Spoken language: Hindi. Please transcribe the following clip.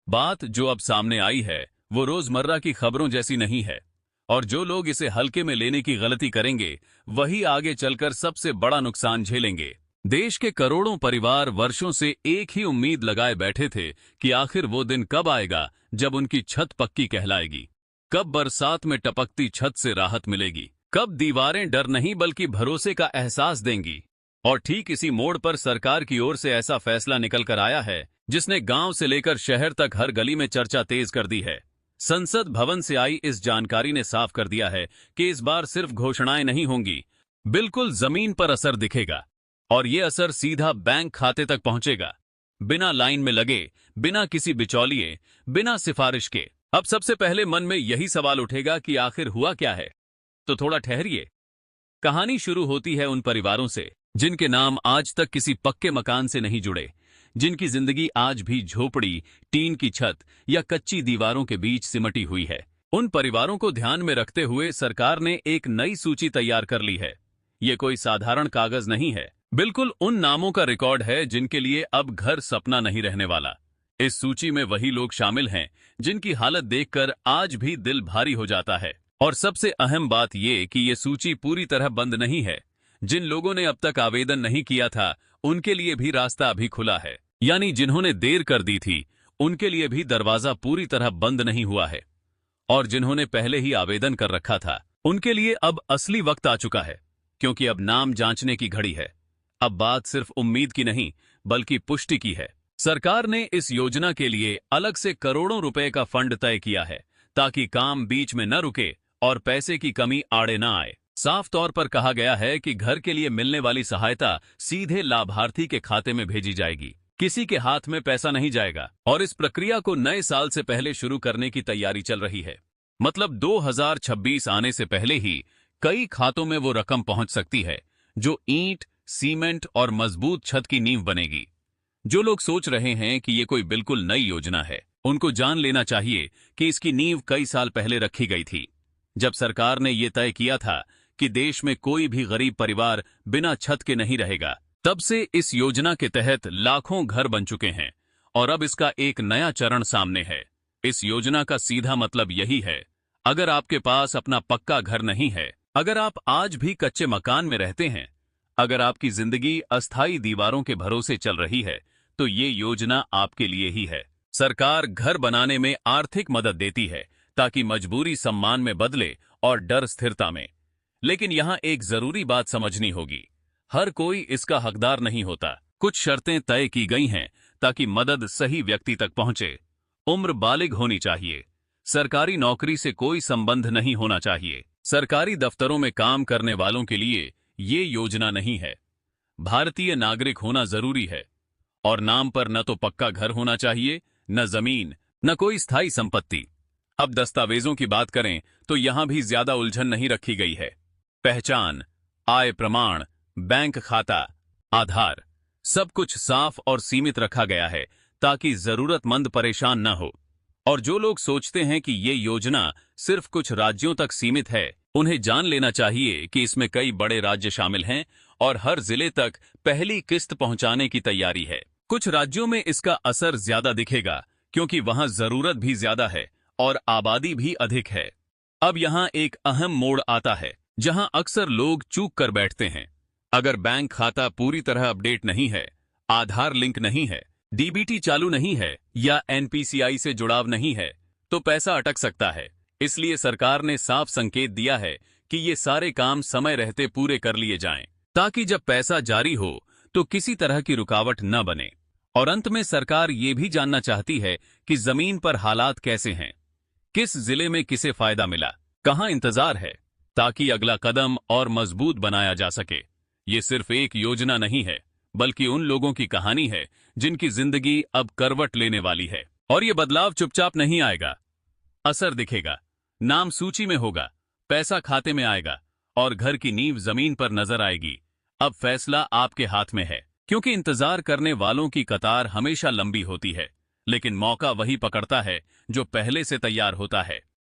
बात जो अब सामने आई है वो रोजमर्रा की खबरों जैसी नहीं है, और जो लोग इसे हल्के में लेने की गलती करेंगे वही आगे चलकर सबसे बड़ा नुकसान झेलेंगे। देश के करोड़ों परिवार वर्षों से एक ही उम्मीद लगाए बैठे थे कि आखिर वो दिन कब आएगा जब उनकी छत पक्की कहलाएगी, कब बरसात में टपकती छत से राहत मिलेगी, कब दीवारें डर नहीं बल्कि भरोसे का एहसास देंगी। और ठीक इसी मोड़ पर सरकार की ओर से ऐसा फैसला निकल कर आया है जिसने गांव से लेकर शहर तक हर गली में चर्चा तेज कर दी है। संसद भवन से आई इस जानकारी ने साफ कर दिया है कि इस बार सिर्फ घोषणाएं नहीं होंगी, बिल्कुल जमीन पर असर दिखेगा। और ये असर सीधा बैंक खाते तक पहुंचेगा, बिना लाइन में लगे, बिना किसी बिचौलिए, बिना सिफारिश के। अब सबसे पहले मन में यही सवाल उठेगा कि आखिर हुआ क्या है। तो थोड़ा ठहरिए। कहानी शुरू होती है उन परिवारों से जिनके नाम आज तक किसी पक्के मकान से नहीं जुड़े, जिनकी जिंदगी आज भी झोपड़ी, टीन की छत या कच्ची दीवारों के बीच सिमटी हुई है। उन परिवारों को ध्यान में रखते हुए सरकार ने एक नई सूची तैयार कर ली है। ये कोई साधारण कागज नहीं है, बिल्कुल उन नामों का रिकॉर्ड है जिनके लिए अब घर सपना नहीं रहने वाला। इस सूची में वही लोग शामिल हैं जिनकी हालत देखकर आज भी दिल भारी हो जाता है। और सबसे अहम बात ये कि ये सूची पूरी तरह बंद नहीं है। जिन लोगों ने अब तक आवेदन नहीं किया था उनके लिए भी रास्ता अभी खुला है, यानी जिन्होंने देर कर दी थी उनके लिए भी दरवाजा पूरी तरह बंद नहीं हुआ है। और जिन्होंने पहले ही आवेदन कर रखा था उनके लिए अब असली वक्त आ चुका है, क्योंकि अब नाम जांचने की घड़ी है। अब बात सिर्फ उम्मीद की नहीं बल्कि पुष्टि की है। सरकार ने इस योजना के लिए अलग से करोड़ों रुपए का फंड तय किया है ताकि काम बीच में न रुके और पैसे की कमी आड़े न आए। साफ तौर पर कहा गया है कि घर के लिए मिलने वाली सहायता सीधे लाभार्थी के खाते में भेजी जाएगी, किसी के हाथ में पैसा नहीं जाएगा। और इस प्रक्रिया को नए साल से पहले शुरू करने की तैयारी चल रही है। मतलब 2026 आने से पहले ही कई खातों में वो रकम पहुंच सकती है जो ईंट, सीमेंट और मजबूत छत की नींव बनेगी। जो लोग सोच रहे हैं कि ये कोई बिल्कुल नई योजना है, उनको जान लेना चाहिए कि इसकी नींव कई साल पहले रखी गई थी, जब सरकार ने यह तय किया था कि देश में कोई भी गरीब परिवार बिना छत के नहीं रहेगा। तब से इस योजना के तहत लाखों घर बन चुके हैं और अब इसका एक नया चरण सामने है। इस योजना का सीधा मतलब यही है, अगर आपके पास अपना पक्का घर नहीं है, अगर आप आज भी कच्चे मकान में रहते हैं, अगर आपकी जिंदगी अस्थायी दीवारों के भरोसे चल रही है, तो ये योजना आपके लिए ही है। सरकार घर बनाने में आर्थिक मदद देती है ताकि मजबूरी सम्मान में बदले और डर स्थिरता में। लेकिन यहां एक जरूरी बात समझनी होगी, हर कोई इसका हकदार नहीं होता। कुछ शर्तें तय की गई हैं ताकि मदद सही व्यक्ति तक पहुंचे। उम्र बालिग होनी चाहिए, सरकारी नौकरी से कोई संबंध नहीं होना चाहिए, सरकारी दफ्तरों में काम करने वालों के लिए ये योजना नहीं है, भारतीय नागरिक होना जरूरी है, और नाम पर न तो पक्का घर होना चाहिए, न जमीन, न कोई स्थायी संपत्ति। अब दस्तावेजों की बात करें तो यहां भी ज्यादा उलझन नहीं रखी गई है। पहचान, आय प्रमाण, बैंक खाता, आधार, सब कुछ साफ और सीमित रखा गया है ताकि जरूरतमंद परेशान न हो। और जो लोग सोचते हैं कि ये योजना सिर्फ कुछ राज्यों तक सीमित है, उन्हें जान लेना चाहिए कि इसमें कई बड़े राज्य शामिल हैं और हर जिले तक पहली किस्त पहुंचाने की तैयारी है। कुछ राज्यों में इसका असर ज्यादा दिखेगा क्योंकि वहां जरूरत भी ज्यादा है और आबादी भी अधिक है। अब यहां एक अहम मोड़ आता है जहां अक्सर लोग चूक कर बैठते हैं। अगर बैंक खाता पूरी तरह अपडेट नहीं है, आधार लिंक नहीं है, डीबीटी चालू नहीं है या एनपीसीआई से जुड़ाव नहीं है, तो पैसा अटक सकता है। इसलिए सरकार ने साफ संकेत दिया है कि ये सारे काम समय रहते पूरे कर लिए जाएं, ताकि जब पैसा जारी हो तो किसी तरह की रुकावट न बने। और अंत में सरकार ये भी जानना चाहती है कि जमीन पर हालात कैसे हैं, किस जिले में किसे फायदा मिला, कहां इंतजार है, ताकि अगला कदम और मजबूत बनाया जा सके। ये सिर्फ एक योजना नहीं है बल्कि उन लोगों की कहानी है जिनकी जिंदगी अब करवट लेने वाली है। और ये बदलाव चुपचाप नहीं आएगा, असर दिखेगा, नाम सूची में होगा, पैसा खाते में आएगा और घर की नींव जमीन पर नजर आएगी। अब फैसला आपके हाथ में है, क्योंकि इंतजार करने वालों की कतार हमेशा लंबी होती है, लेकिन मौका वही पकड़ता है जो पहले से तैयार होता है।